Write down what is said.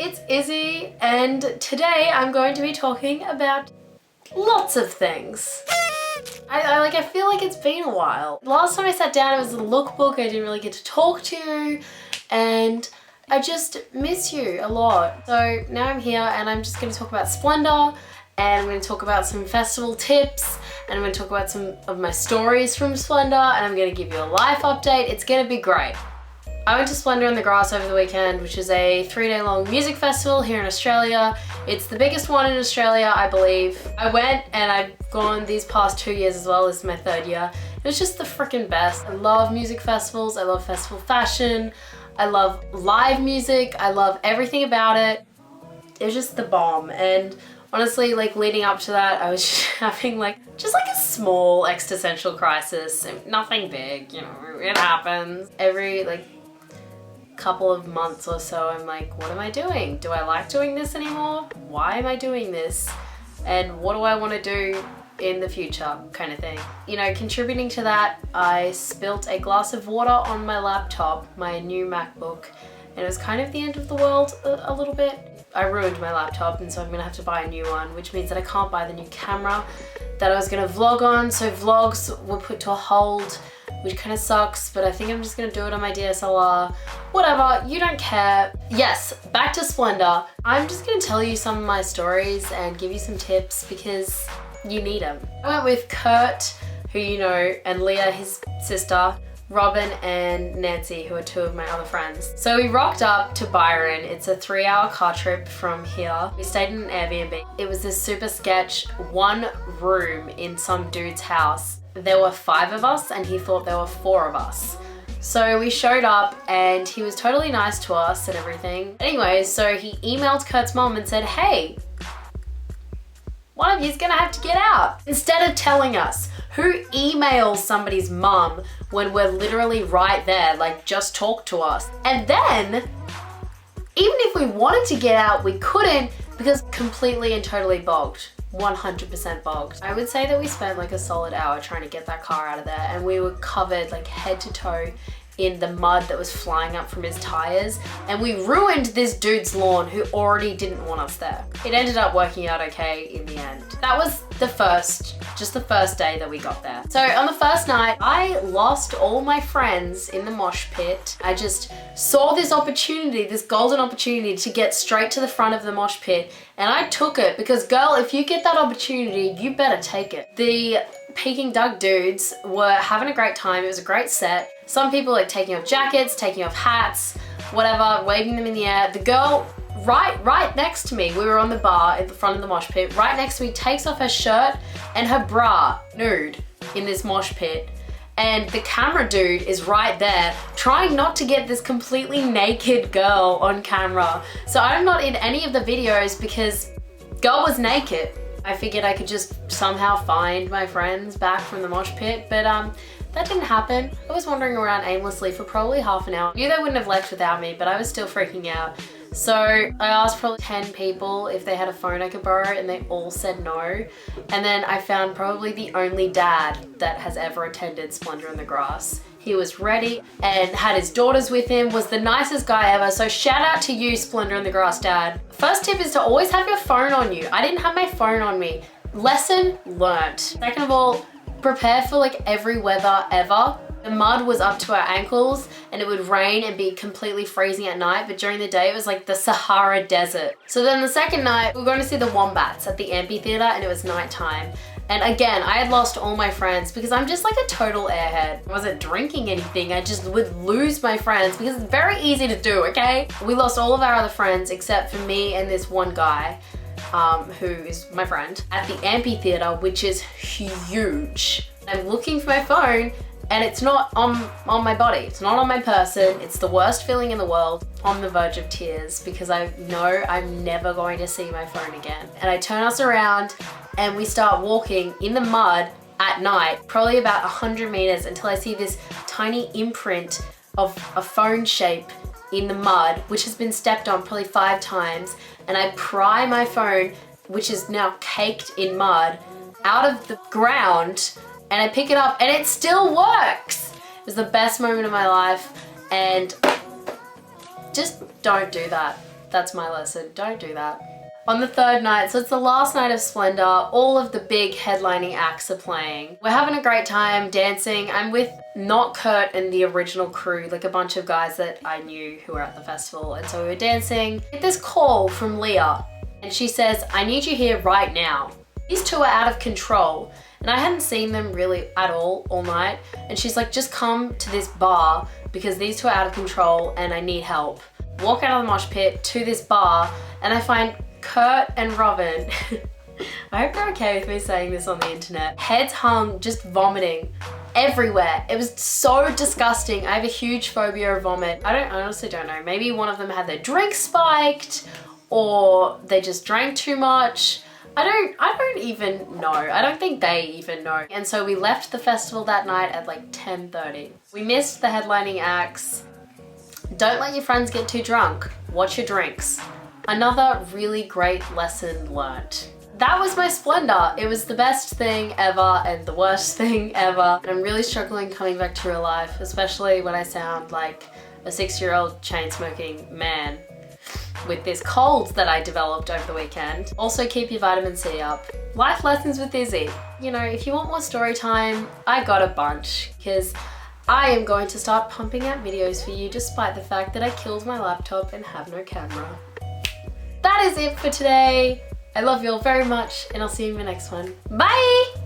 it's Izzy, and today I'm going to be talking about lots of things. I feel like it's been a while. Last time I sat down it was a lookbook. I didn't really get to talk to you, and I just miss you a lot. So now I'm here and I'm just going to talk about Splendour, and I'm going to talk about some festival tips, and I'm going to talk about some of my stories from Splendour, and I'm going to give you a life update. It's going to be great. I went to Splendour in the Grass over the weekend, which is a 3-day long music festival here in Australia. It's the biggest one in Australia, I believe. I went and I've gone these past 2 years as well. This is my 3rd year. It was just the freaking best. I love music festivals. I love festival fashion. I love live music. I love everything about it. It was just the bomb. And honestly, like leading up to that, I was just having just a small existential crisis. Nothing big, you know, it happens. Every couple of months or so, I'm like, what am I doing? Do I like doing this anymore? Why am I doing this? And what do I want to do in the future, kind of thing. You know, contributing to that, I spilt a glass of water on my laptop, my new MacBook, and it was kind of the end of the world a little bit. I ruined my laptop, and so I'm gonna have to buy a new one, which means that I can't buy the new camera that I was gonna vlog on, so vlogs were put to a hold, which kind of sucks, but I think I'm just gonna do it on my DSLR. Whatever, you don't care. Yes, back to Splendour. I'm just gonna tell you some of my stories and give you some tips because you need them. I went with Kurt, who you know, and Leah, his sister, Robin and Nancy, who are 2 of my other friends. So we rocked up to Byron. It's a 3-hour car trip from here. We stayed in an Airbnb. It was this super sketch 1 room in some dude's house. There were 5 of us and he thought there were 4 of us. So we showed up and he was totally nice to us and everything. Anyway, so he emailed Kurt's mom and said, hey, one of you's gonna have to get out. Instead of telling us, who emails somebody's mum when we're literally right there, just talk to us. And then, even if we wanted to get out, we couldn't because completely and totally bogged. 100% bogged. I would say that we spent a solid hour trying to get that car out of there, and we were covered head to toe in the mud that was flying up from his tires, and we ruined this dude's lawn who already didn't want us there. It ended up working out okay in the end. That was the first day that we got there. So on the first night, I lost all my friends in the mosh pit. I just saw this opportunity, this golden opportunity to get straight to the front of the mosh pit, and I took it because girl, if you get that opportunity, you better take it. The Peking Duck dudes were having a great time. It was a great set. Some people taking off jackets, taking off hats, whatever, waving them in the air. The girl right next to me, we were on the bar at the front of the mosh pit, right next to me, takes off her shirt and her bra, nude, in this mosh pit. And the camera dude is right there trying not to get this completely naked girl on camera. So I'm not in any of the videos because girl was naked. I figured I could just somehow find my friends back from the mosh pit, but that didn't happen. I was wandering around aimlessly for probably half an hour. I knew they wouldn't have left without me, but I was still freaking out. So I asked probably 10 people if they had a phone I could borrow, and they all said no. And then I found probably the only dad that has ever attended Splendour in the Grass. He was ready and had his daughters with him, was the nicest guy ever. So shout out to you, Splendour in the Grass dad. First tip is to always have your phone on you. I didn't have my phone on me. Lesson learnt. Second of all, prepare for every weather ever. The mud was up to our ankles and it would rain and be completely freezing at night, but during the day it was like the Sahara Desert. So then the second night we were going to see the wombats at the amphitheater, and it was nighttime. And again, I had lost all my friends because I'm just a total airhead. I wasn't drinking anything, I just would lose my friends because it's very easy to do, okay? We lost all of our other friends except for me and this one guy, who is my friend, at the amphitheater, which is huge. I'm looking for my phone and it's not on my body. It's not on my person. It's the worst feeling in the world. On the verge of tears because I know I'm never going to see my phone again. And I turn us around and we start walking in the mud at night, probably about 100 meters, until I see this tiny imprint of a phone shape in the mud, which has been stepped on probably 5 times. And I pry my phone, which is now caked in mud, out of the ground, and I pick it up and it still works. It was the best moment of my life, and just don't do that. That's my lesson. Don't do that. On the third night, so it's the last night of Splendour, all of the big headlining acts are playing. We're having a great time dancing. I'm with not Kurt and the original crew, like a bunch of guys that I knew who were at the festival. And so we were dancing. Get this call from Leah and she says, I need you here right now. These two are out of control. And I hadn't seen them really at all night. And she's like, just come to this bar because these two are out of control and I need help. Walk out of the mosh pit to this bar and I find Kurt and Robin, I hope you're okay with me saying this on the internet, heads hung, just vomiting everywhere. It was so disgusting. I have a huge phobia of vomit. I honestly don't know. Maybe one of them had their drink spiked or they just drank too much. I don't even know. I don't think they even know. And so we left the festival that night at like 10:30. We missed the headlining acts. Don't let your friends get too drunk. Watch your drinks. Another really great lesson learnt. That was my Splendour. It was the best thing ever and the worst thing ever. And I'm really struggling coming back to real life, especially when I sound like a 6-year-old chain-smoking man with this cold that I developed over the weekend. Also keep your vitamin C up. Life lessons with Izzy. You know, if you want more story time, I got a bunch because I am going to start pumping out videos for you despite the fact that I killed my laptop and have no camera. That is it for today. I love you all very much and I'll see you in the next one. Bye!